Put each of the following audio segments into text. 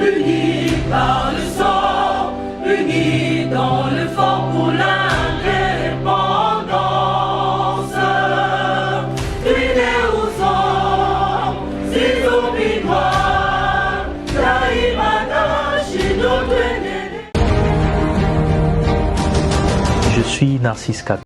unis par le sang, unis dans le fort pour l'indépendance. Unis aux hommes, ces zombies noirs, Taïmana, Chidotene. Je suis Narcisse Kat.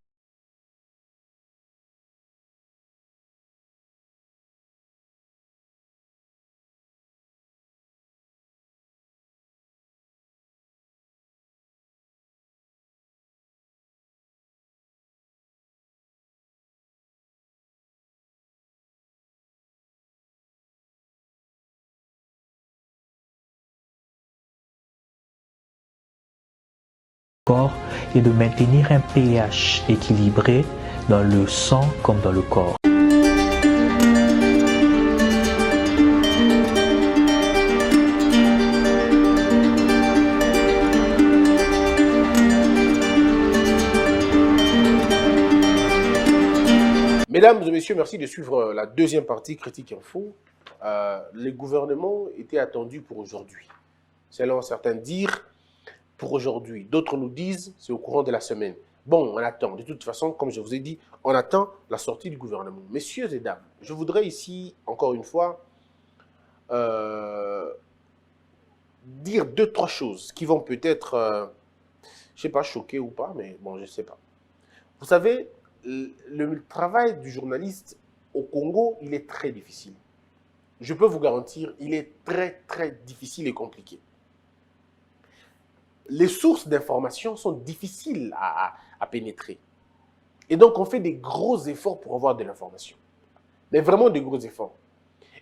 Et de maintenir un pH équilibré dans le sang comme dans le corps. Mesdames et messieurs, merci de suivre la deuxième partie Critique Info. Les gouvernements étaient attendus pour aujourd'hui. Selon certains dire pour aujourd'hui. D'autres nous disent c'est au courant de la semaine. Bon, on attend. De toute façon, comme je vous ai dit, on attend la sortie du gouvernement. Messieurs et dames, je voudrais ici, encore une fois, dire deux, trois choses qui vont peut-être, je ne sais pas, choquer ou pas, mais bon, je ne sais pas. Vous savez, le travail du journaliste au Congo, il est très difficile. Je peux vous garantir, il est très, très difficile et compliqué. Les sources d'information sont difficiles à pénétrer. Et donc, on fait des gros efforts pour avoir de l'information. Mais vraiment de gros efforts.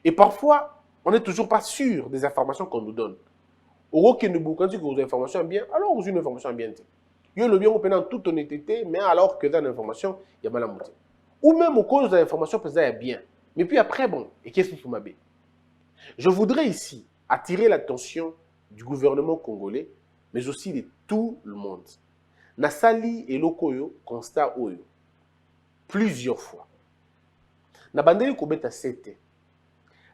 Et parfois, on n'est toujours pas sûr des informations qu'on nous donne. Au quand vous avez une information bien, alors vous avez une information bien. Vous le bien en toute honnêteté, mais alors que dans l'information, il y a mal à monter. Ou même au cause de l'information, peut être bien. Mais puis après, bon, et qu'est-ce que vous m'avez? Je voudrais ici attirer l'attention du gouvernement congolais, mais aussi de tout le monde. Nasali et Lokoyo constat oyo plusieurs fois. Nabandeli kobeta sete.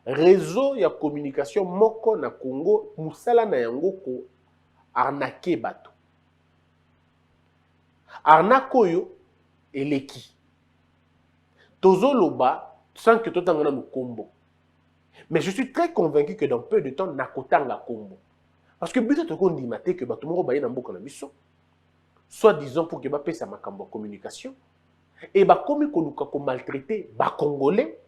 Réseau ya communication moko na Congo musala na yango ko arnaquer bato. Arnakoyo eleki. Tozo loba sans que totanga na kombo. Mais je suis très convaincu que dans peu de temps nakotanga kombo. Parce que peut-être qu'on dit que tout le monde va y avoir une soit disons pour que va payer sa communication et bah comme qu'on maltraité bah congolais,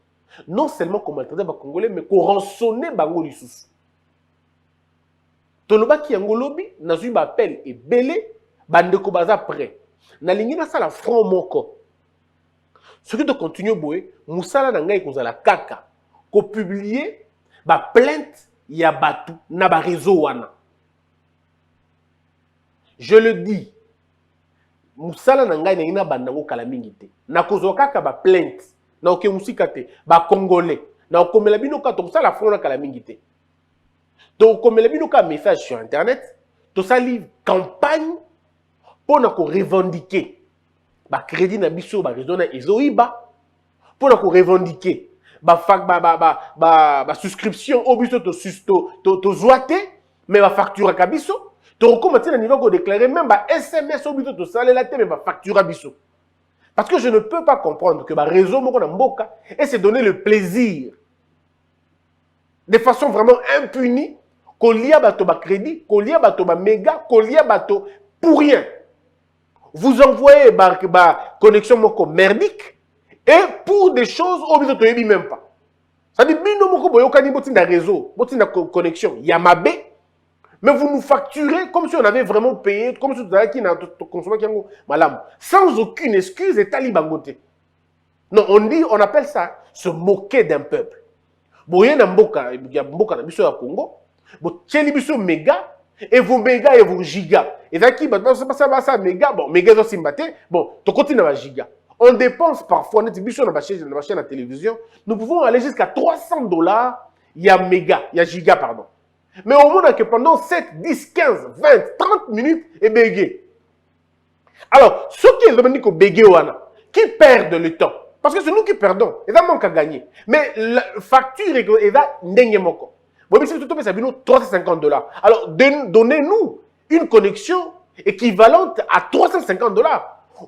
non seulement qu'on maltraité bah congolais, mais qu'on rançonné bah ngolisus. Toloba qui angolobi n'a eu appel et belé bande ko baza prêt. Na lingi na sala front moko. Ce qui te continue boé, musala na ngai kozala kaka ko publier ba plainte ya batu na ba réseau wana. Je le dis, musala na ngai na bandango kala mingi te. Na kozoka ka ba plainte, na oke musika te, ba congolais. Na okomela bino ka to sala front na kala mingi te. To okomela bino ka message sur internet, to sali campagne pour na ko revendiquer ba crédit na biso ba réseau na ezoiba pour na ko revendiquer ba souscription au biso to zoate mais ba facture ka biso. Tu recommences à niveau déclarer même bah SMS au but de saler la tête mais bah facture à biso. Parce que je ne peux pas comprendre que bah réseau moko na mboka et se donner le plaisir de façon vraiment impunie qu'on lia bato ba crédit, qu'on lia bato ba méga, qu'on lia bato pour rien. Vous envoyez bah connexion moko merdique et pour des choses au but de yebi même pas. Ça dit bino moko boyoka ni botinda réseau, botinda connexion yamabe. Mais vous nous facturez comme si on avait vraiment payé, comme si vous aviez consommé malam, sans aucune excuse et talibangoté. Non, on appelle ça se moquer d'un peuple. Boye na mboka, ya mboka na biso ya Congo, bo tcheli biso méga, et vos méga et vos gigas. Et là qui, c'est pas ça méga, bon, méga zo simbate, bon, to continue na giga. On dépense parfois, on est biso na ma chaîne à télévision, nous pouvons aller jusqu'à $300, il y a méga, il y a giga, pardon. Mais au moins que pendant 7, 10, 15, 20, 30 minutes, et bégué. Alors, ceux qui ont bégué, qui perdent le temps, parce que c'est nous qui perdons, et ça manque à gagner. Mais la facture est là, n'engé moko. Bon, si tout ça, 350 $. Alors, donnez-nous une connexion équivalente à 350 $.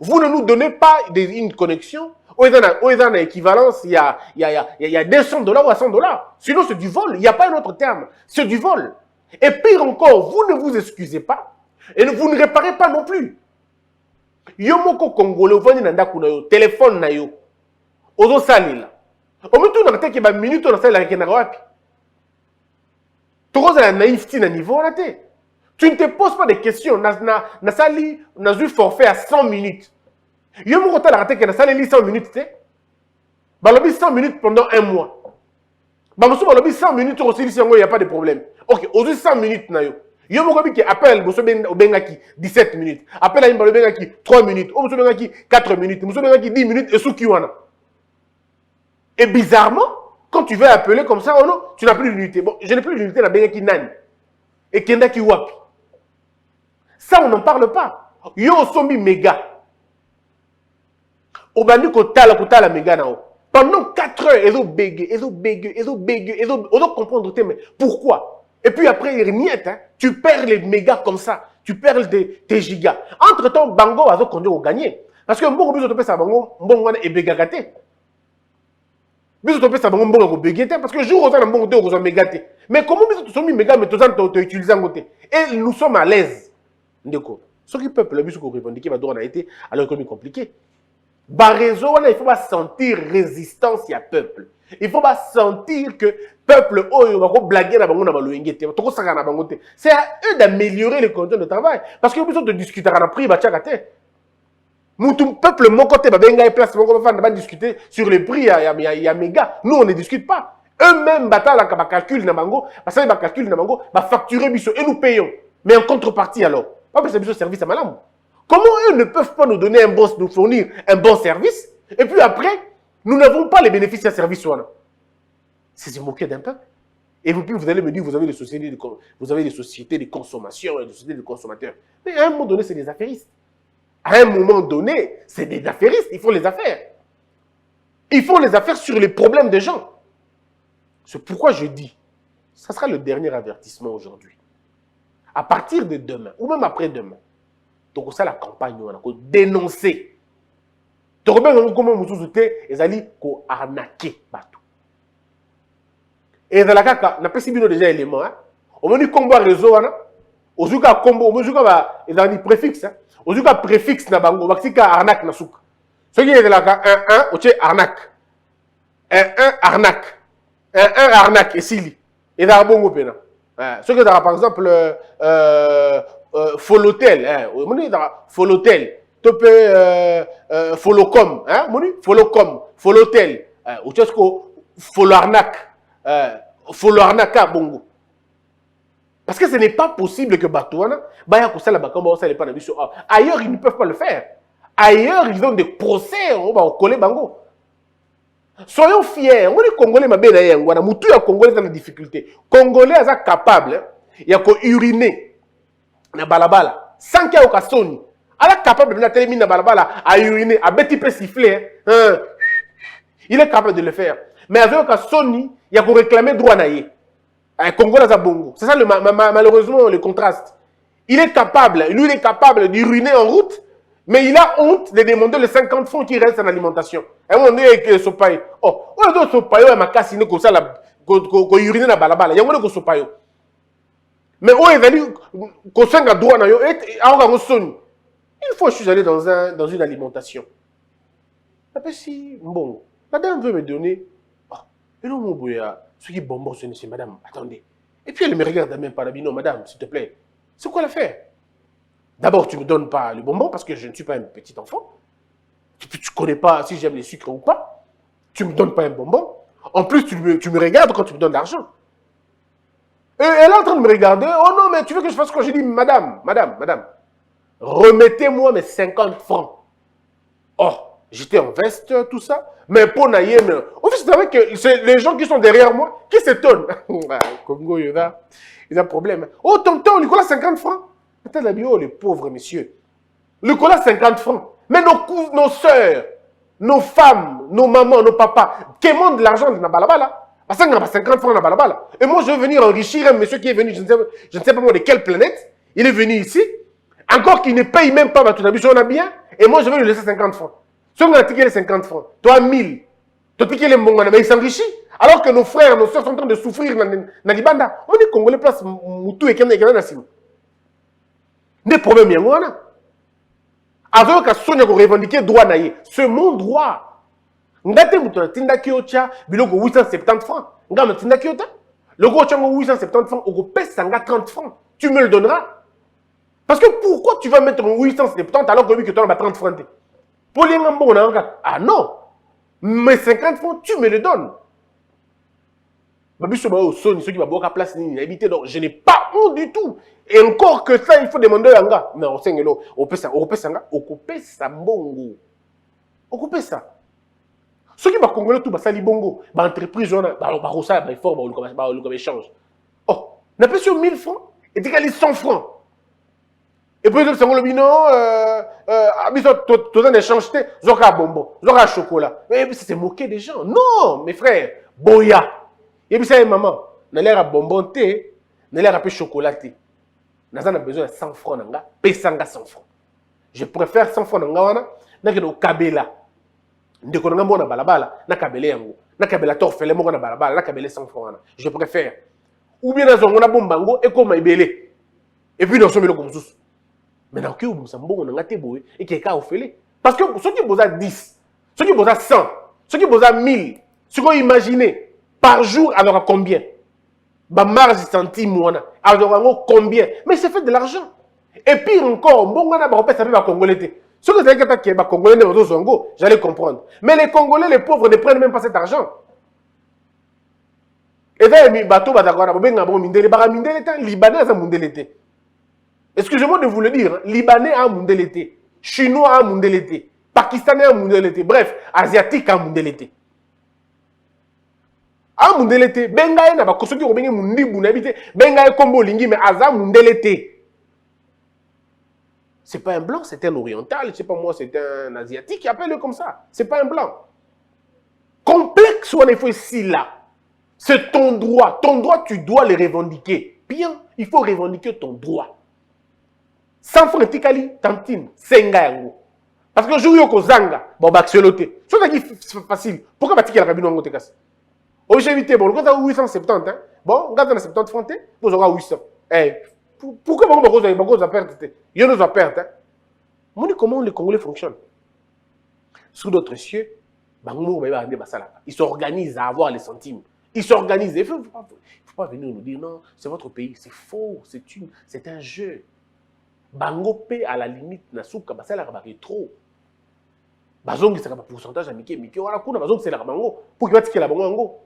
Vous ne nous donnez pas une connexion. Où est en équivalence, il y a 200 $ ou à 100 $. Sinon, c'est du vol. Il n'y a pas un autre terme. C'est du vol. Et pire encore, vous ne vous excusez pas et vous ne réparez pas non plus. Yo moko Congolais, vous avez un téléphone na yo. Ozo salila. Au moment où on a fait une minute, on a fait la requête. Tu as la naïveté na niveau là. Tu ne te poses pas de questions. Na sali, na eu forfait à 100 minutes. Yo moko ta la requête na sali 100 minutes te. Balobi 100 minutes pendant un mois. Bamoso balobi 100 minutes aussi il n'y a pas de problème. OK, aujourd'hui 100 minutes na yo. Yo moko bi ki appelle boso bengaki 17 minutes. Appelle à imba bengaki 3 minutes. O boso bengaki 4 minutes. Boso bengaki 10 minutes et sous qui wana. Et bizarrement, quand tu veux appeler comme ça, oh non, tu n'as plus d'unité. Bon, je n'ai plus d'unité na bengaki nani. Et kenda ki wapi. Ça on n'en parle pas. Yo sombi méga. Obandi kotala méga na o. Pendant 4 heures, ils ont bégué. On doit comprendre, mais pourquoi? Et puis après, hein, tu perds les mégas comme ça. Tu perds tes gigas. Entre-temps, Bango a conduit au gagner. Parce que bon, biso topesa bango, bon est bégagaté. Biso topesa bango, bon est bégagaté. Parce que jour où on a bon on mégaté. Mais comment biso sommes méga, mais tous en utilisé en côté. Et nous sommes à l'aise. Ndeko. Ce qui peuple, biso qu'on revendique, va doit été alors que c'est compliqué. Barézo, il faut pas sentir résistance, il y a peuple. Il faut pas sentir que peuple, c'est à eux d'améliorer les conditions de travail. Parce que besoin de discuter à la prix, peuple, mon côté, place, va discuter sur les prix, il y a méga. Nous, on ne discute pas. Eux-mêmes, calcul facturer et nous payons. Mais en contrepartie, alors, pas besoin de service à madame. Comment eux ne peuvent pas nous donner nous fournir un bon service, et puis après, nous n'avons pas les bénéfices d'un service. C'est se moquer d'un peuple. Et puis vous allez me dire, vous avez des sociétés de consommation et des sociétés de consommateurs. Mais à un moment donné, c'est des affairistes. À un moment donné, c'est des affairistes, ils font les affaires. Ils font les affaires sur les problèmes des gens. C'est pourquoi je dis, ça sera le dernier avertissement aujourd'hui. À partir de demain, ou même après-demain, donc ça la campagne on a dénoncer. Donc bien comment vous souhaitez ils allaient ko arnaquer bateau. Et dans la cas n'a pas si bien déjà élément hein. On m'a dit combo réseau wana. Ozuka combo, ozuka ba ils ont dit préfixe hein. Ozuka préfixe na bango, baxika arnaque na souk. Ce qui est de la cas 1 oche arnaque. 1 arnaque. 1 arnaque et sili. Et dans bongo pena. Ce que par exemple Folotel, Folotel, Folocom, hein, Folocom, Folotel, ou Folarnac, Folarnaca, bongo. Parce que ce n'est pas possible que Batouana, ailleurs ils ne peuvent pas le faire. Ailleurs ils ont des procès, on va coller bango. Soyons fiers, on est Congolais, ma belle, on a moutou à Congolais dans la difficulté. Congolais sont capables, il y a qu'à uriner na balabala sans qu'il y ait aucun son. Elle est capable de terminer na balabala à uriner, à petit peu siffler. Hein. Il est capable de le faire. Mais avec aucun son, il y a qu'à réclamer droit naïe. Congolais à bongo. C'est ça malheureusement le contraste. Il est capable, lui il est capable d'uriner en route. Mais il a honte de demander les 50 francs qui restent en alimentation. Et on dit que ce pays. Oh, on doit se payer à ma casse, comme ça, qu'on urine dans balabala. Il y a un se payer. Mais on est venu, qu'on s'en a droit, il faut que je suis allé dans une alimentation. Après, si, bon, madame veut me donner. Oh, et non, mon boya, ce qui est bonbon, c'est madame, attendez. Et puis elle me regarde même pas, non, madame, s'il te plaît, c'est quoi l'affaire? D'abord, tu ne me donnes pas le bonbon parce que je ne suis pas un petit enfant. Tu ne connais pas si j'aime les sucres ou pas. Tu ne me donnes pas un bonbon. En plus, tu me regardes quand tu me donnes l'argent. Et elle est en train de me regarder. Oh non, mais tu veux que je fasse quoi? Je dis, madame, remettez-moi mes 50 francs. Oh, j'étais en veste, tout ça. Mais pour naïe, au fait, c'est vrai que c'est les gens qui sont derrière moi qui s'étonnent. Congo, il y a un problème. Oh, tonton, Nicolas, 50 francs. Oh, les pauvres messieurs. Le cola 50 francs. Mais nos soeurs, nos femmes, nos mamans, nos papas, qui demandent de l'argent de Nabalabala. À 50 francs dans balabala. Et moi, je veux venir enrichir un monsieur qui est venu, je ne sais pas moi de quelle planète. Il est venu ici. Encore qu'il ne paye même pas ma tout habitude, on a bien. Et moi, je vais lui laisser 50 francs. Si on a tiqué les 50 francs, toi 1000. Toi tiqué les mbongana, mais il s'enrichit. Alors que nos frères, nos soeurs sont en train de souffrir dans l'Ibanda. On est Congolais place Moutou et Kenya Nassim. Des problèmes, il y a un. Alors que Sonia a revendiqué droit naïe. C'est mon droit. Ngate Moutou, Tinda Kyocha, biloko 870 francs. Ngame Tinda Kyota. Le gros tchango 870 francs, au pèse 30 francs. Tu me le donneras. Parce que pourquoi tu vas mettre 870 alors que tu as 30 francs? Pour les gens, ah non. Mais 50 francs, tu me les donnes. Je n'ai pas honte du tout. Et encore que ça, il faut demander à un gars. Mais on sait que on peut ça, on peut ça, on coupe ça, bongo. On coupe ça. Ceux qui vont congolais tout, ça, bongo. L'entreprise, on va ça, il faut qu'on échange. Oh, on a plus sur 1000 francs et tu as 100 francs. Et puis, ils ont dit non, tu as échangé, tu as bonbon, tu as chocolat. Mais c'est moquer des gens. Non, mes frères, boya. Et puis, ça, maman, on a l'air à bonbon, on a l'air à peu chocolaté. On a besoin de 100 francs, on a 100 francs. Je préfère 100 francs, on a kabela. Je préfère balabala, na kabele yango. Na kabela torfele mo na balabala, na kabele 100 francs. Je préfère. Ou bien on a bombango et comme ibele. Et puis, nous sommes comme ça. Maintenant, que vous savez, on a été et qui est offert. Parce que ceux qui posent 10, ceux qui posent 100, ceux qui posent 1000, ceux qui imaginez par jour, alors combien? Bah, marge centime, alors combien? Mais c'est fait de l'argent. Et pire encore, bon, on a pas ça Congolais. Ceux qui savent que les Congolais ne j'allais comprendre. Mais les Congolais, les pauvres, ne prennent même pas cet argent. Et là, les bateaux, Libanais, excusez-moi de vous le dire, Libanais a mondelete, Chinois a mondelete, Pakistanais a mondelete, bref, Asiatique a mondelete. A mondelete, Bengaï n'a pas construit au Bengaï mundi bunabite, Bengaï combo lingi, mais Aza mondelete. C'est pas un blanc, c'est un oriental, je sais pas moi, c'est un asiatique, appelle-le comme ça. C'est pas un blanc. Complexe ou il faut ici là. C'est ton droit. Ton droit, tu dois le revendiquer. Bien, il faut revendiquer ton droit. Sans francs tikali tantine senga yango parce que jour yoko zanga bon ba axeloté so ça qui facile pourquoi ba tikela kabino ngo tekasi au éviter bon quand ça 870 hein bon on garde 70 francs vous aura 800 eh pourquoi ba cause à perdre yo nous a perdre hein moi comment les Congolais fonctionnent sous d'autres cieux bango ba ande basala ils s'organisent à avoir les centimes ils s'organisent il faut pas venir nous dire non c'est votre pays c'est faux c'est un jeu. Bango P à la limite na souka basala ka rétro bazongi saka pourcentage à miki wala kuna bazongi c'est la bango pour qu'il va tirer la bango ngo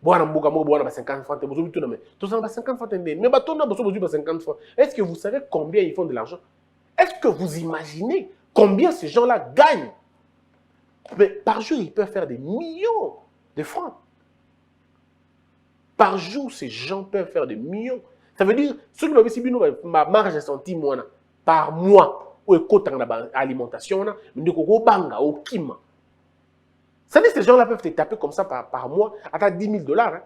bwana mbuka mo bwana ba 50 francs te bozo bituna mais tout ça ba 50 francs mais batona bozo ba 50 francs est-ce que vous savez combien ils font de l'argent est-ce que vous imaginez combien ces gens-là gagnent mais par jour ils peuvent faire des millions de francs par jour ces gens peuvent faire des millions. Ça veut dire, ceux qui ont ma marge de centime par mois, ou écoute en alimentation, mais au banga, au kima. Ça veut dire que ces gens-là peuvent te taper comme ça par mois à 10 000 $.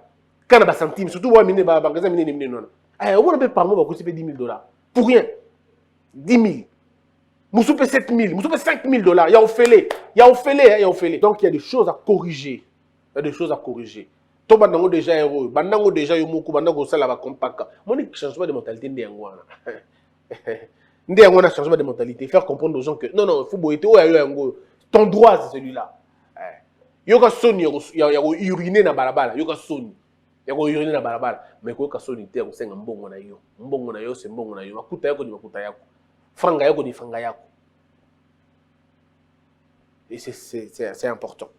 Quand on a des centimes, surtout, on a des magasins, on a par mois, on a 10 000 $. Pour rien. 10 000. Moussou paie 7 000, Moussou paie 5 000 $. Il y a offélé. Donc, il y a des choses à corriger. Il y a des choses à corriger. To bandango déjà héros, bandango déjà yomoku, bandango sala ba compaka. Mon changement de mentalité ndengwana. Ndengwana changement de mentalité, faire comprendre aux gens que non, il faut boiter ton droit c'est celui-là. Yoka soni ya uriner na balabala, yoka soni. Yako uriner na balabala, mais ko yoka soni te ko senga mbongo na yo. Mbongo na yo c'est mbongo na yo. Makuta yako ni makuta yako. Franga yako ni franga yako. Et c'est important.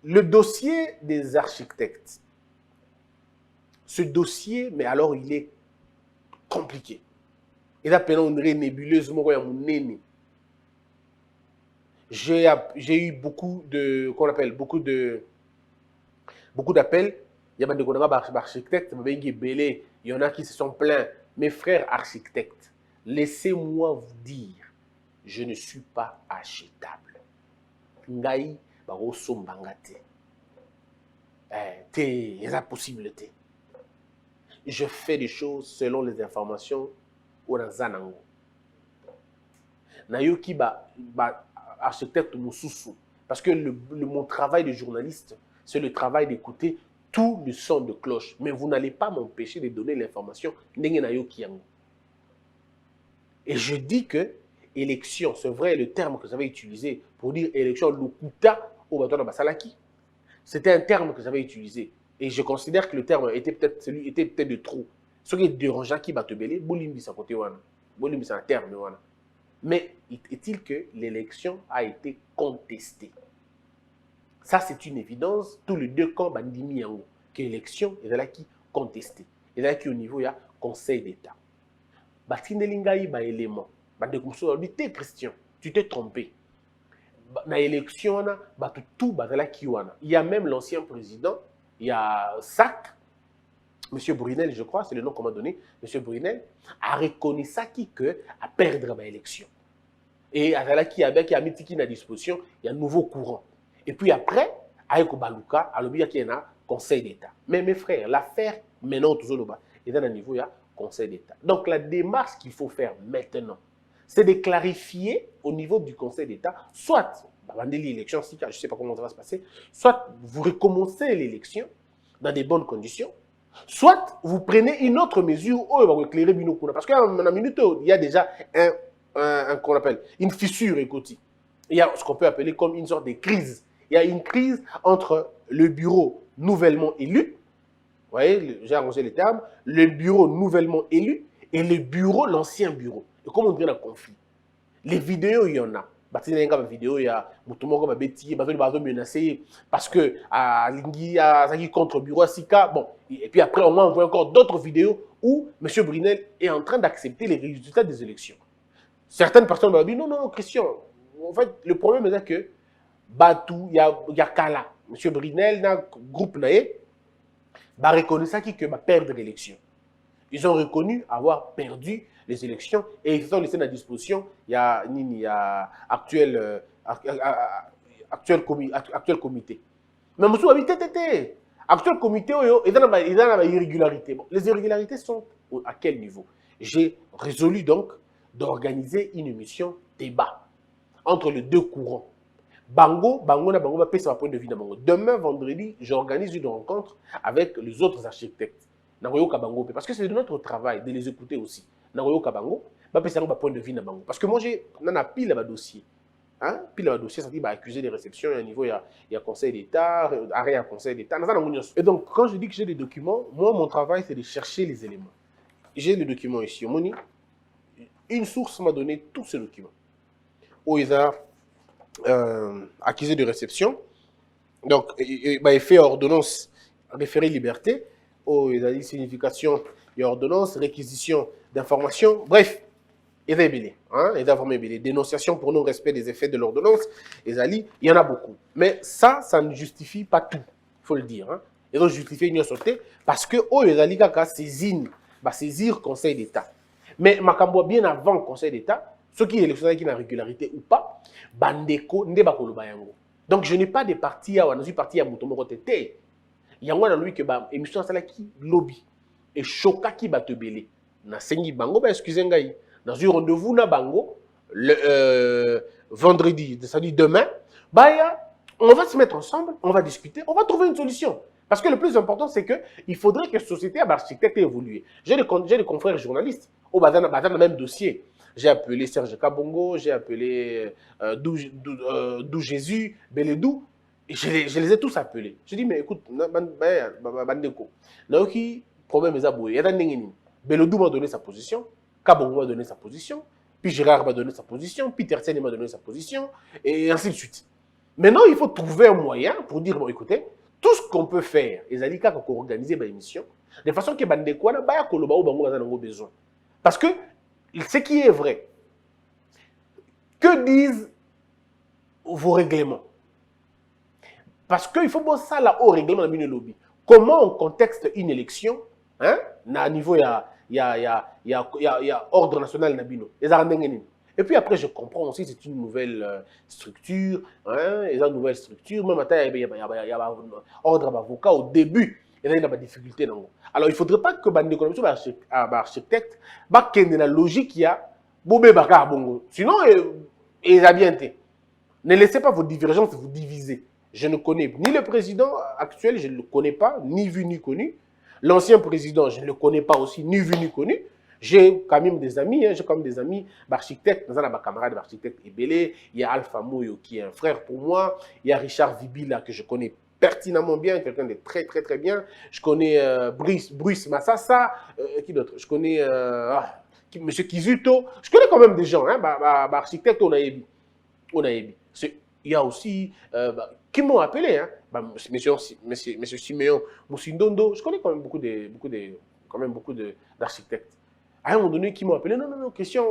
Le dossier des architectes, ce dossier, mais alors il est compliqué. Il a pénétré nébuleusement. J'ai eu beaucoup de, qu'on appelle, beaucoup d'appels. Il y a des architectes, il y en a qui se sont plaints. Mes frères architectes, laissez-moi vous dire, je ne suis pas achetable. Ngai, il y a la possibilité. Je fais des choses selon les informations ou dans Zanango. Nayoki architecte Moussousou. Parce que mon travail de journaliste, c'est le travail d'écouter tout le son de cloche. Mais vous n'allez pas m'empêcher de donner l'information. Et je dis que élection, c'est vrai le terme que j'avais utilisé pour dire élection, Lukuta au Baton Basalaki. C'était un terme que j'avais utilisé. Et je considère que le terme était peut-être de trop. Ce qui est dérangeant qui va te belé, Bolimbi sa côté wana. Bolimbi c'est un terme wana. Mais est-il que l'élection a été contestée? Ça, c'est une évidence. Tous les deux camps bandimi yango que l'élection est là qui contestée. Et là qui au niveau il y a Conseil d'État. Batindelingaï ba élément. Bande comme ça, t'es Christian, tu t'es trompé. Dans l'élection tout bazala qui wana. Il y a même l'ancien président, il y a SAC, M. Brunel, je crois, c'est le nom qu'on m'a donné. M. Brunel a reconnu ça qui que à perdre l'élection. Et à la qui a mis à disposition, il y a un nouveau courant. Et puis après, avec Baluka, à l'objet qui y a un Conseil d'État. Mais mes frères, l'affaire maintenant toujours là-bas, et dans le niveau il y a Conseil d'État. Donc la démarche qu'il faut faire maintenant, c'est de clarifier au niveau du Conseil d'État, soit l'élection, je ne sais pas comment ça va se passer, soit vous recommencez l'élection dans des bonnes conditions, soit vous prenez une autre mesure où il va éclairer Binokuna. Parce qu'à la minute, il y a déjà qu'on appelle une fissure écoutée. Il y a ce qu'on peut appeler comme une sorte de crise. Il y a une crise entre le bureau nouvellement élu, vous voyez, j'ai arrangé les termes, le bureau nouvellement élu et le bureau, l'ancien bureau. Et comment on dirait un conflit? Les vidéos, il y en a. Il y a une vidéo, il y a Moutoumoko Babeti, Bazo menacé parce que Lingi a contre bureau Sika. Bon, et puis après, on voit encore d'autres vidéos où M. Brunel est en train d'accepter les résultats des élections. Certaines personnes m'ont dit non, Christian. En fait, le problème est que Batou, il y a Kala. M. Brunel, dans le groupe Naé, va reconnaître ça qui va perdre l'élection. Ils ont reconnu avoir perdu les élections et ils se sont laissés à disposition. Il y a actuel comité. Mais monsieur habité actuel comité il y a des irrégularités. Bon, les irrégularités sont à quel niveau? J'ai résolu donc d'organiser une émission débat entre les deux courants. Bango va payer son point de vue. Demain, vendredi, j'organise une rencontre avec les autres architectes. Parce que c'est de notre travail de les écouter aussi. Point de vue. Parce que moi, j'ai pile de dossier. Pile de dossier, ça dit accusé de réception. À un niveau, il y a Conseil d'État, arrêt à Conseil d'État. Et donc, quand je dis que j'ai des documents, moi, mon travail, c'est de chercher les éléments. J'ai les documents ici. Une source m'a donné tous ces documents. Où ils ont accusé de réception. Donc, il fait ordonnance référé liberté. Oh, il a dit signification et ordonnance, réquisition d'informations. Bref, il y a vraiment dénonciation pour non-respect des effets de l'ordonnance. Il y en a beaucoup. Mais ça ne justifie pas tout, il faut le dire. Ils ont justifié une sauté parce que il a saisir le Conseil d'État. Mais Makambo, bien avant le Conseil d'État, ceux qui électionnent qui ont la régularité ou pas, Bandeko, Ndebakolo Bayango. Donc je n'ai pas de parti à Wanazu parti à Moutomoro Tete. Il y a un lui que émission ça qui lobby et choka qui va te belé. Na sengi bango excusez ngai. Dans un rendez-vous na bango le vendredi, c'est-à-dire demain, on va se mettre ensemble, on va discuter, on va trouver une solution. Parce que le plus important, c'est qu'il faudrait que la société architecte évolue. J'ai des confrères journalistes au le même dossier. J'ai appelé Serge Kabongo, j'ai appelé Dou Jésus, Beledou. Je les ai tous appelés. Je dis, mais écoute, Bandeko, problème est aboué. Beledou m'a donné sa position, Kabongo m'a donné sa position, puis Gérard m'a donné sa position, puis Tersen m'a donné sa position, et ainsi de suite. Maintenant, il faut trouver un moyen pour dire, bon, écoutez, tout ce qu'on peut faire, les alliés qu'on organise l'émission, de façon que Bandeko n'a pas besoin. Parce que ce qui est vrai, que disent vos règlements? Parce qu'il faut voir ça là au règlement de la lobby. Comment on contexte une élection, à niveau il y a ordre national nabino. Et puis après, je comprends aussi c'est une nouvelle structure, hein, et une nouvelle structure, même il y a ordre d'avocat au début, il y a des difficultés. Alors, il ne faudrait pas que les commission architecte, qu'il y ait une logique qui a, sinon, il a bien été. Ne laissez pas vos divergences vous diviser. Je ne connais ni le président actuel, je ne le connais pas, ni vu ni connu. L'ancien président, je ne le connais pas aussi, ni vu ni connu. J'ai quand même des amis, j'ai quand même des amis architectes, dans un camarade d'architecte Ebélé, il y a Alpha Moyo qui est un frère pour moi, il y a Richard Vibila que je connais pertinemment bien, quelqu'un de très très très bien. Je connais Bruce Massassa, qui d'autre? Je connais M. Kizuto, je connais quand même des gens, hein, architectes, on a ébi. Il y a aussi, qui m'ont appelé, hein, monsieur Siméon Moussindondo, je connais quand même beaucoup d'architectes. À un moment donné, qui m'ont appelé, non, Christian,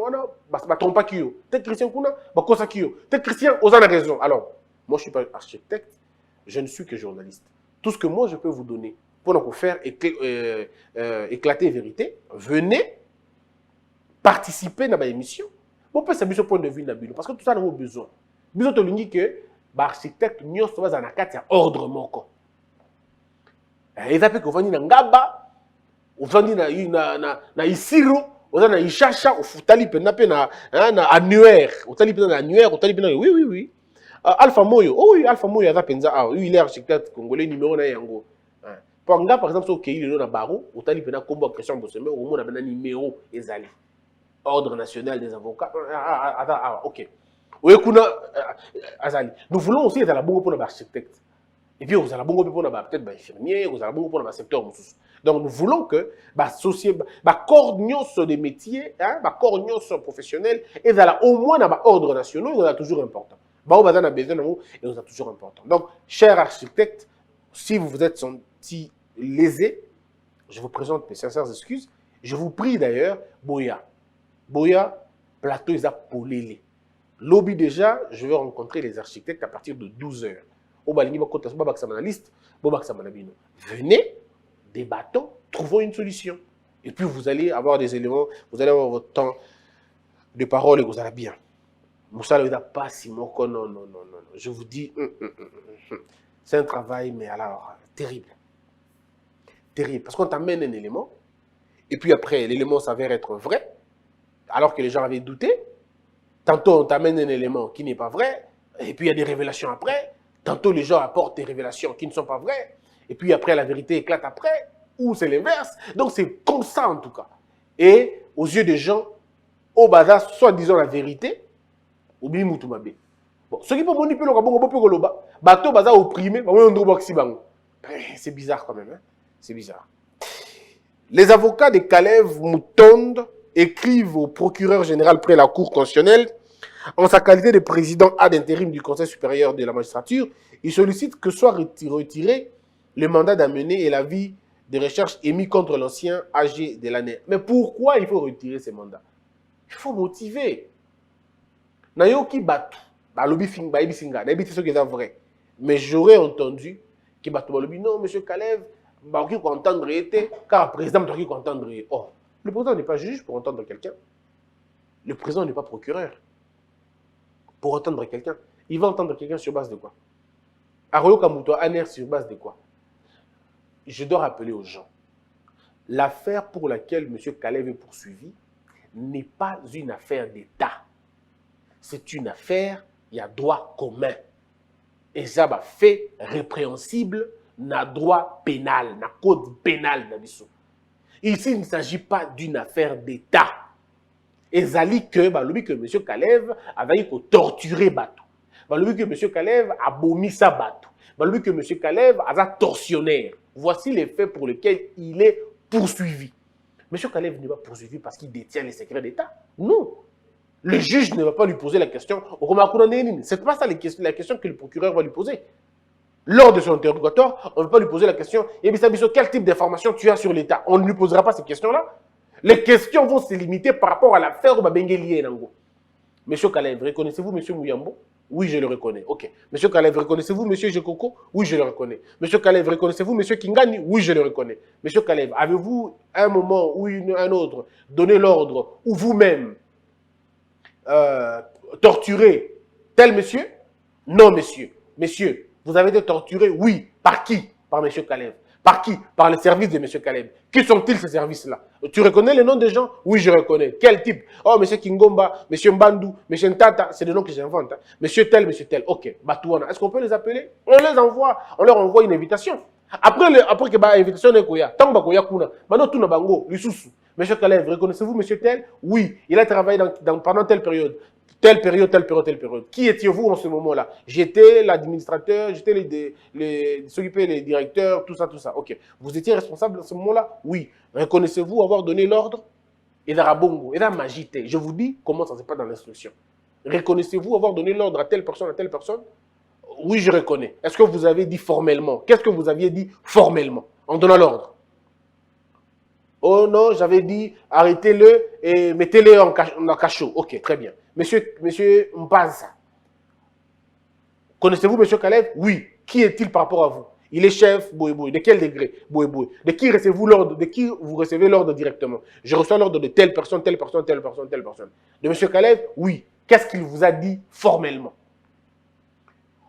trompe pas qui peut-être Christian Kuna, cosa qui peut-être Christian, on a raison. Alors, moi, je ne suis pas architecte, je ne suis que journaliste. Tout ce que moi, je peux vous donner pour nous faire éclater la vérité, venez participer à l'émission. Bon, peut c'est point de vue de parce que tout ça, nous avons besoin. Nous avons besoin que l'architecte nous soit dans un ordre moko. Et ça peut que vous venez dans Ngaba, vous venez dans Isiro, vous venez dans Ishacha, vous venez dans Annuaire, vous venez dans Annuaire, vous venez dans oui. Alpha Moyo, oh oui, Alpha Moyo, il est architecte congolais numéro 1 yango. Pour Ngaba, par exemple, si il est dans Baro, vous venez dans Combo Christian Bosseme, au moins on a un numéro ezali. Ordre national des avocats. Ok. Nous voulons aussi être à la bonne pour l'architecte. Et puis, vous allez bon pour peut-être infirmier, vous allez bon pour le secteur. Donc, nous voulons que coordination sur des métiers, coordination professionnelle, et au moins dans l'ordre national, il est toujours important. On a besoin de nous, et c'est toujours important. Donc, chers architectes, si vous vous êtes senti lésé, je vous présente mes sincères excuses. Je vous prie d'ailleurs, Boya, plateau, ils ont polélé. Lobby déjà, je vais rencontrer les architectes à partir de 12h. Venez, débattons, trouvons une solution. Et puis vous allez avoir des éléments, vous allez avoir votre temps de parole et vous allez bien. Moussa ne pas si non. Je vous dis, c'est un travail, mais alors, terrible. Terrible. Parce qu'on t'amène un élément, et puis après, l'élément s'avère être vrai, alors que les gens avaient douté. Tantôt, on t'amène un élément qui n'est pas vrai, et puis il y a des révélations après. Tantôt, les gens apportent des révélations qui ne sont pas vraies, et puis après, la vérité éclate après, ou c'est l'inverse. Donc, c'est comme ça, en tout cas. Et aux yeux des gens, au bazar, soit disant la vérité, ou bien moutoumabé. Bon, ceux qui peuvent manipuler le bateau bazar opprimé, c'est bizarre quand même, hein? C'est bizarre. Les avocats de Kalev Moutonde écrivent au procureur général près la Cour constitutionnelle, en sa qualité de président ad intérim du Conseil supérieur de la magistrature, il sollicite que soit retiré le mandat d'amener et l'avis de recherche émis contre l'ancien AG de l'année. Mais pourquoi il faut retirer ces mandats? Il faut motiver. Nayoki Batu, vrai. Mais j'aurais entendu que Batu Balobi, non, monsieur Kalev, qui entendre était, car le président doit entendre. Oh, le président n'est pas juge pour entendre quelqu'un. Le président n'est pas procureur pour entendre quelqu'un. Il va entendre quelqu'un sur base de quoi? Aroyo Kamuto, Aner sur base de quoi? Je dois rappeler aux gens, l'affaire pour laquelle M. Kalev est poursuivi n'est pas une affaire d'État. C'est une affaire, il y a droit commun. Et ça va fait répréhensible na droit pénal, na code pénal. Ici, il ne s'agit pas d'une affaire d'État. Et Zali que M. Kalev avait torturé Batou. Que M. Kalev a bomi sa Batou. Que M. Kalev a tortionnaire. Voici les faits pour lesquels il est poursuivi. M. Kalev n'est pas poursuivi parce qu'il détient les secrets d'État. Non. Le juge ne va pas lui poser la question. Ce n'est pas ça la question que le procureur va lui poser. Lors de son interrogatoire, on ne va pas lui poser la question « Quel type d'information tu as sur l'État ?» On ne lui posera pas ces questions-là. Les questions vont se limiter par rapport à l'affaire de Babengeli Nango. Monsieur Kalev, reconnaissez-vous Monsieur Mouyambo? Oui, je le reconnais. Ok. Monsieur Kalev, reconnaissez-vous Monsieur Jekoko? Oui, je le reconnais. Monsieur Kalev, reconnaissez-vous Monsieur Kingani? Oui, je le reconnais. Monsieur Kalev, avez-vous un moment ou un autre donné l'ordre ou vous-même torturé tel monsieur? Non, monsieur. Monsieur, vous avez été torturé? Oui. Par qui? Par monsieur Kalev. Par qui? Par les services de monsieur Kalev. Qui sont-ils ces services-là? Tu reconnais les noms des gens? Oui, je reconnais. Quel type? Oh, monsieur Kingomba, monsieur Mbandou, monsieur Ntata, c'est des noms que j'invente. Hein. Monsieur tel. Ok, Batouana. Est-ce qu'on peut les appeler? On les envoie, on leur envoie une invitation. Après que l'invitation n'est koya, tant que koya kuna, maintenant tout na bango, l'isusu. Monsieur Kalev, reconnaissez-vous monsieur tel? Oui, il a travaillé pendant telle période. Telle période. Qui étiez-vous en ce moment-là? J'étais l'administrateur, j'étais les directeurs, tout ça. Ok. Vous étiez responsable en ce moment-là? Oui. Reconnaissez-vous avoir donné l'ordre? Et dans Rabongo, et dans Magité, je vous dis comment ça se passe dans l'instruction. Reconnaissez-vous avoir donné l'ordre à telle personne? Oui, je reconnais. Est-ce que vous avez dit formellement? Qu'est-ce que vous aviez dit formellement en donnant l'ordre? Oh non, j'avais dit arrêtez-le et mettez-le en cachot. Ok, très bien. Monsieur Mpanza, connaissez-vous monsieur Kalev? Oui. Qui est-il par rapport à vous? Il est chef, Boé. De quel degré? Boé. De qui recevez-vous l'ordre? De qui vous recevez l'ordre directement? Je reçois l'ordre de telle personne. De monsieur Kalev? Oui. Qu'est-ce qu'il vous a dit formellement?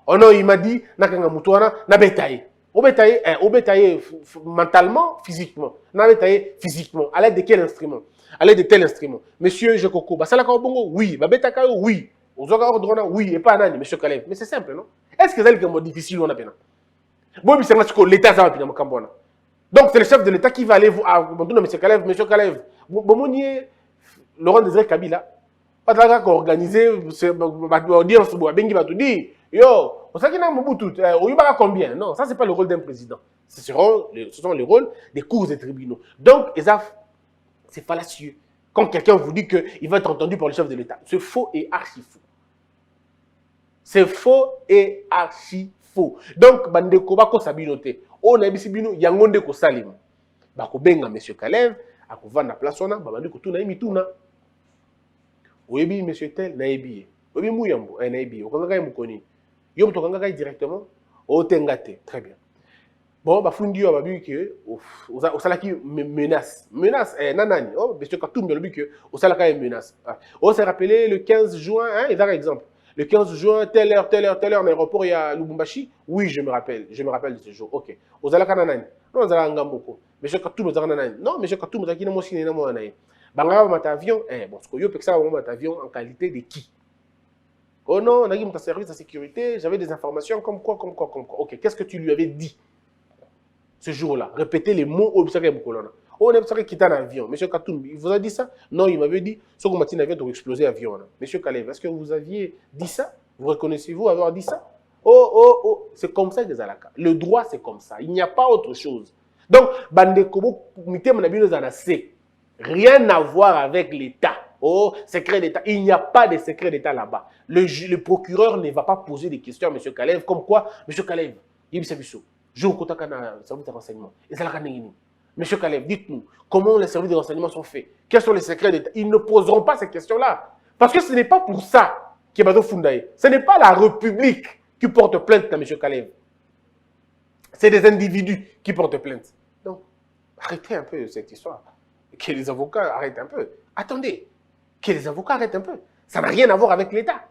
Oh non, il m'a dit, nakanga mutuana, na betaye. Obetaye mentalement, physiquement. Na betaye physiquement. À l'aide de quel instrument? À l'aide de tel instrument. Monsieur Jokoko, basala bongo? Oui. Babetaka, oui. Ozoga ordrona? Oui. Et pas nani, monsieur Kalev. Mais c'est simple, non? Est-ce que c'est le difficile on a bien? Bon, c'est l'État, ça va bien, donc c'est le chef de l'État qui va aller vous. Ah, monsieur Kalev. Bon, Laurent Désiré Kabila. Pas de organiser l'audience, Bengi va tout dire. Yo, on sait qu'il y a Mobutu, on y va combien? Non, ça c'est pas le rôle d'un président. Ce sont les rôles des cours et tribunaux. Donc, c'est fallacieux. Quand quelqu'un vous dit qu'il va être entendu par le chef de l'État, c'est faux et archi faux. C'est faux et archi faux. Donc, bandeko bako sabinote. On a bisi bino yangonde ko salim. Bako benga monsieur Kalev, ako vanda place ona, babandiko tuna imituna. Oyebi monsieur tel naebi. Oyebi muyambo naebi. Okanga kay mukoni. Yo tokanga kay directement o tengate. Très bien. Bon ba fundi yo babi que o salaki menace. Menace nanani. Oh monsieur Katumbi lobi que o salaka menace. On s'est rappelé le 15 juin hein, et par exemple le 15 juin, telle heure, dans l'aéroport, il y a Lubumbashi. Oui, je me rappelle de ce jour. Ok. Aux Alakananani. Non, aux Alangamboko. Monsieur Katou, aux Alakananani. Non, monsieur Katou, aux Alakananani. Non, monsieur Bangaba, mat avion. Bon, ce que yo, ça, mat avion en qualité de qui? Oh non, on a eu mon service de sécurité. J'avais des informations comme quoi. Ok, qu'est-ce que tu lui avais dit ce jour-là? Répétez les mots au Obsaka Moukolona. On est observé quitter un avion. Monsieur Katoum, il vous a dit ça? Non, il m'avait dit, ce qu'on m'a dit, un avion doit exploser l'avion. Monsieur Kalev, est-ce que vous aviez dit ça? Vous reconnaissez-vous avoir dit ça? Oh, c'est comme ça des alaka. Le droit, c'est comme ça. Il n'y a pas autre chose. Donc, Bandekobo, rien à voir avec l'État. Oh, secret d'État. Il n'y a pas de secret d'État là-bas. Le procureur ne va pas poser des questions à monsieur Kalev, comme quoi, monsieur Kalev, je vous contacte dans le service de renseignement. Et ça l'a. Monsieur Kalev, dites-nous, comment les services de renseignement sont faits? Quels sont les secrets d'État? Ils ne poseront pas ces questions-là. Parce que ce n'est pas pour ça qu'il y a Fundaï. Ce n'est pas la République qui porte plainte à monsieur Kalev. C'est des individus qui portent plainte. Donc, arrêtez un peu cette histoire. Que les avocats arrêtent un peu. Attendez, que les avocats arrêtent un peu. Ça n'a rien à voir avec l'État.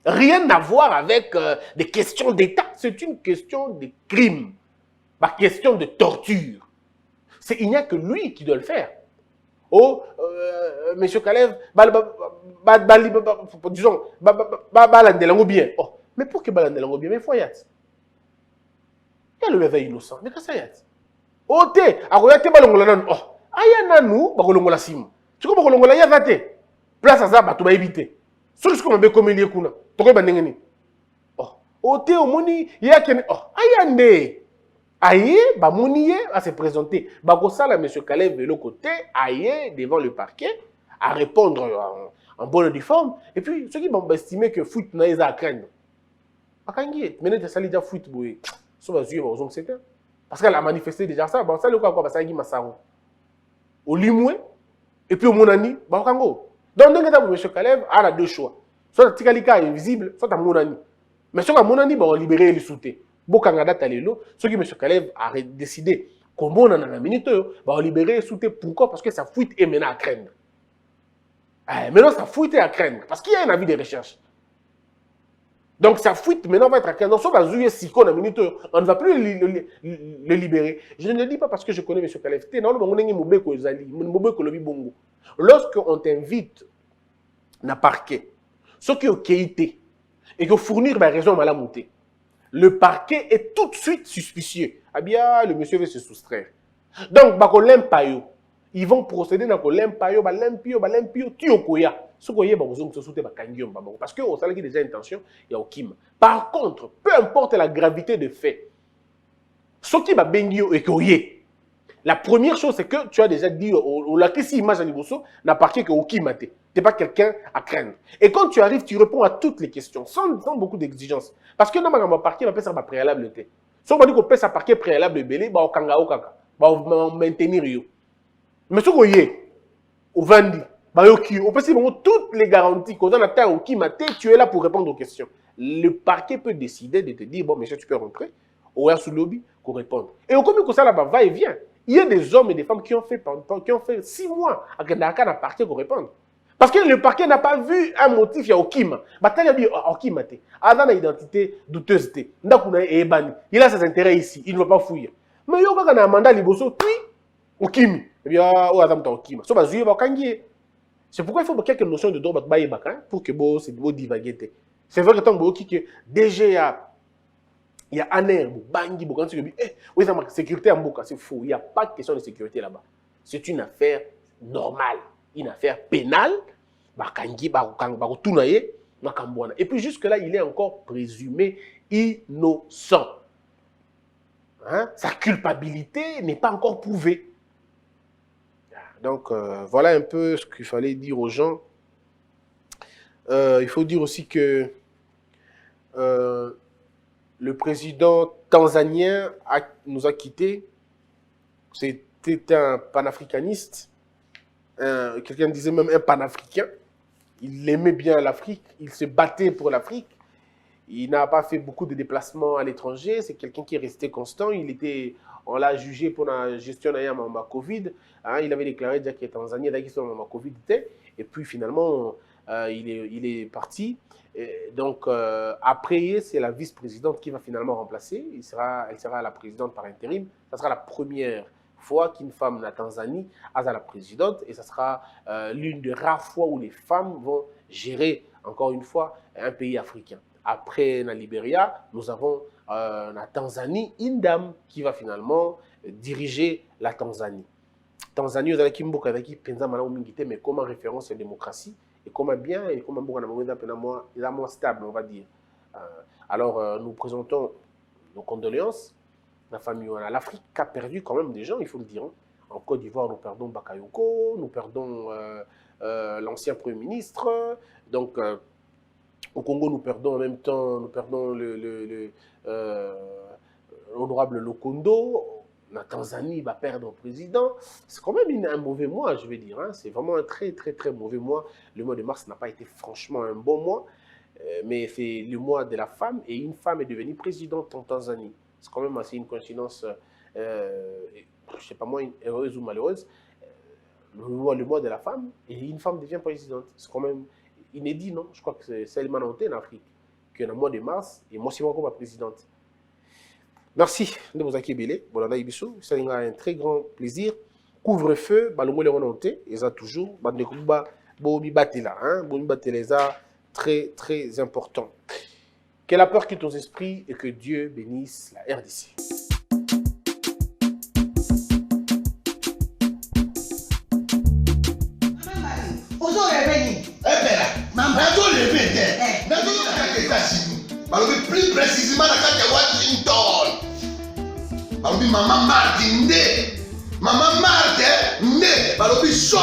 Rien à voir avec des questions d'État. C'est une question de crime. Ma question de torture. Il n'y a que lui qui doit le faire. Oh, monsieur Kalev, disons, balandelango bien. Oh, mais pour que balandelango bien, mais il faut y aller. Il y a le levé innocent. Mais qu'est-ce que ça y est? Oh, t'es, aroyate balongola nan. Oh, aya nanou, balongola sim. Tu comprends balongola ya vate. Place à ça, bah tu vas éviter. Sur ce qu'on m'a comme il y a kuna. Tu comprends bandengeni. Oh, t'es au moni, il y a qu'un. Oh, aya ne. Aïe, bah mounié à se présenter. Bah ça là, monsieur Kalev de l'autre côté, aïe devant le parquet, à répondre en bonne et due forme. Et puis ceux qui vont estimer que foot n'a pas à craindre. Akangi, maintenant tu as sali déjà foot boy. Ça va jouer aux hommes c'était. Parce qu'elle a manifesté déjà ça. Bah ça le quoi ça qui m'a sarou. Au Limoué et puis au Monani, bah kango. Donc dans monsieur Kalev, elle a deux choix. Soit Tikalika est invisible, soit à Monani. Mais sur à Monani, bah on libérer les soutés. Bokangada Talelo, ceux qui M. Kalev a décidé, comme on en a la minute, va libérer Souté. Pourquoi? Parce que sa fuite est maintenant à craindre. Maintenant, ça fuite à craindre. Parce qu'il y a un avis de recherche. Donc, ça fuite, maintenant, va être à craindre. Donc, on ne va plus le libérer. Je ne le dis pas parce que je connais M. Kalev. Lorsqu'on t'invite à parquet, ce qui est qualité, et que fournir la raison à la montée, le parquet est tout de suite suspicieux. Ah bien, le monsieur veut se soustraire. Donc, ils vont procéder dans l'impayo, tu okoya. Ce qu'on y a, parce que au salaire qui déjà intention, il y a aukim. Par contre, peu importe la gravité de fait, ce qui va bengio et koye. La première chose, c'est que tu as déjà dit, la question image à Liboso, n'a pas que aukim. Tu n'es pas quelqu'un à craindre. Et quand tu arrives, tu réponds à toutes les questions, sans beaucoup d'exigences. Parce que dans ma parquet, on peut faire préalable. Si on dit qu'on peut faire parquet préalable, on va maintenir. Mais ce qu'on y est, au Vandi, on peut dire toutes les garanties qu'on a à tu es là pour répondre aux questions. Le parquet peut décider de te dire, bon, monsieur, tu peux rentrer, ou sous le lobby, pour répondre. Et au commun que ça là-bas, va et vient. Il y a des hommes et des femmes qui ont fait 6 mois à Dakar à parquet pour répondre. Parce que le parquet n'a pas vu un motif, il y a Okima. Il a dit, Okima, il a une identité douteuse. Il a ses intérêts ici, il ne va pas fouiller. Mais il y a un mandat liboso, puis, Okimi. Eh bien, c'est pourquoi il faut quelques notions de droit pour que c'est beau divaguer. C'est vrai que déjà, il y a un air, sécurité en Boka, c'est faux. Il n'y a pas de question de sécurité là-bas. C'est une affaire normale, une affaire pénale. Et puis jusque-là, il est encore présumé innocent. Hein? Sa culpabilité n'est pas encore prouvée. Donc, voilà un peu ce qu'il fallait dire aux gens. Il faut dire aussi que le président tanzanien nous a quittés. C'était un panafricaniste. Quelqu'un disait même un panafricain. Il aimait bien l'Afrique. Il se battait pour l'Afrique. Il n'a pas fait beaucoup de déplacements à l'étranger. C'est quelqu'un qui est resté constant. On l'a jugé pour la gestion de la Covid. Hein, il avait déclaré déjà qu'il était Tanzanie, qu'il était en Covid. Et puis finalement, il est parti. Et donc après, c'est la vice-présidente qui va finalement remplacer. Elle sera la présidente par intérim. Ça sera la première fois qu'une femme de la Tanzanie a la présidente. Et ça sera l'une des rares fois où les femmes vont gérer, encore une fois, un pays africain. Après la Libéria, nous avons la Tanzanie, une dame qui va finalement diriger la Tanzanie. Tanzanie, vous avez Kimboka, mais comment référence à la démocratie, et comment bien, et comment moins stable, on va dire. Alors, nous présentons nos condoléances. La famille, l'Afrique a perdu quand même des gens, il faut le dire. En Côte d'Ivoire, nous perdons Bakayoko, nous perdons l'ancien Premier ministre. Donc, au Congo, nous perdons en même temps, l'honorable Lokondo. La Tanzanie va perdre le président. C'est quand même un mauvais mois, je vais dire. Hein. C'est vraiment un très, très, très mauvais mois. Le mois de mars n'a pas été franchement un bon mois, mais c'est le mois de la femme, et une femme est devenue présidente en Tanzanie. C'est quand même assez une coïncidence, je ne sais pas moi, heureuse ou malheureuse. Le mois de la femme, et une femme devient présidente. C'est quand même inédit, non? Je crois que c'est seulement en Afrique que le mois de mars, et moi, c'est moi comme présidente. Merci de vous accueillir. Bon, c'est un très grand plaisir. Couvre-feu, balongo les renonté, et ça toujours, très très important. Que la peur quitte nos esprits et que Dieu bénisse la RDC. Plus précisément dans Washington. Maman Martin né. Maman Martin né. Balobi shop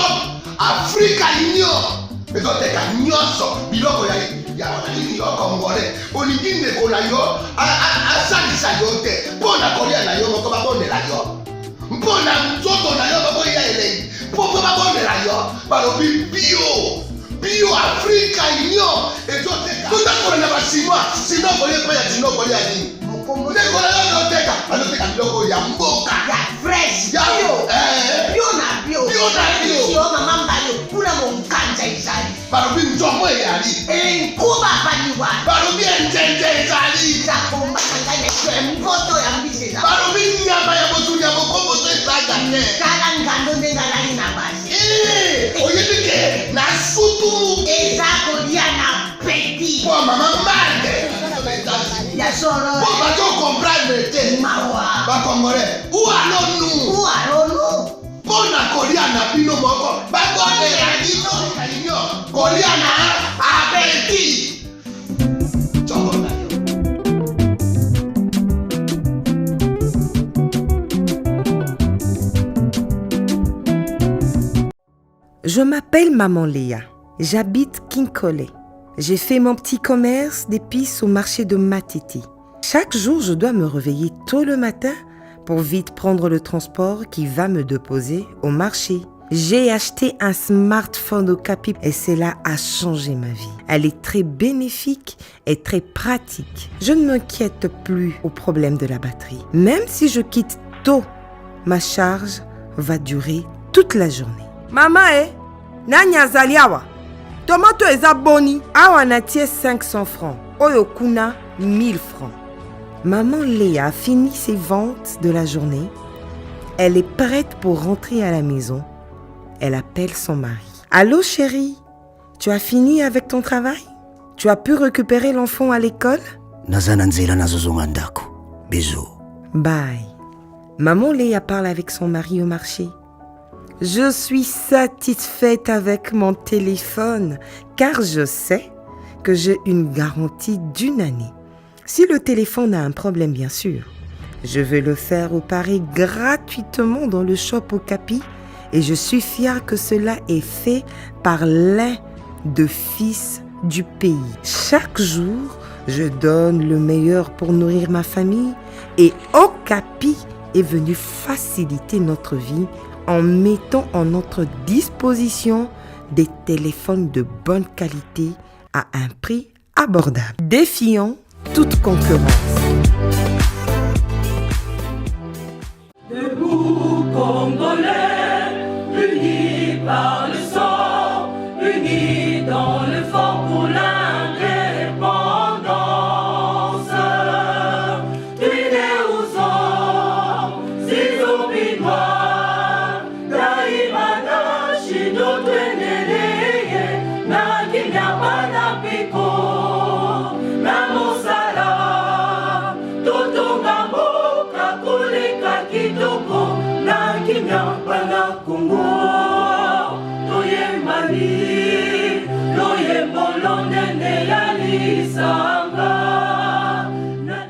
Africa Union. Mais donc t'es nyonso biloko ya yo congolais. Olingi ne kola yo a salisa yo te. Pona kolia na yo ko ba bonela yo. Mpona nzoto na yo ba boya ele. Popo ba bonela yo. Balobi bio Africa Union. Et donc tout à na ba sinon kolia pa ya sinon kolia ni. Ya mboka ya fresh ya bio na bio bio mama mbayo kuna monkanja ezali. balobi nzombo eyali Enkuba paniwa. balobi enjenje ezali Zakomba kanga neso mpoto ya mbisi ezali. balobi nyama ya botuni ya bokomboso ezaga te Kala ngando ndengalali na basi. oyebi ke na sutu Eza kolia na peti. mpo mama marde Ya soro. mpo bazokomprendre te Mawa. bakongolais ualonu Uaronu. mpo na kolia na bino moko bakondela bino kalinyo kolia na apeti nzongo na yo Je m'appelle Maman Léa. J'habite Kinkole. J'ai fait mon petit commerce d'épices au marché de Matiti. Chaque jour, je dois me réveiller tôt le matin pour vite prendre le transport qui va me déposer au marché. J'ai acheté un smartphone au Capi et cela a changé ma vie. Elle est très bénéfique et très pratique. Je ne m'inquiète plus au problème de la batterie. Même si je quitte tôt, ma charge va durer toute la journée. Maman, nani azali awa? Tomato eza boni. Awa natie 500 francs. Oyo kuna 1000 francs. Maman Léa a fini ses ventes de la journée. Elle est prête pour rentrer à la maison. Elle appelle son mari. Allô chérie, tu as fini avec ton travail? Tu as pu récupérer l'enfant à l'école? naza na nzela nazozonga ndako. Bisous. Bye. Maman Léa parle avec son mari au marché. Je suis satisfaite avec mon téléphone car je sais que j'ai une garantie d'1 année. Si le téléphone a un problème, bien sûr, je vais le faire réparer gratuitement dans le shop au Capi et je suis fière que cela est fait par l'un des fils du pays. Chaque jour, je donne le meilleur pour nourrir ma famille et Okapi est venu faciliter notre vie en mettant en notre disposition des téléphones de bonne qualité à un prix abordable, défiant toute concurrence. Debout, Congolais, unis par le sang, unis dans le fort pour l'indépendance. Unis aux hommes, ces opinois.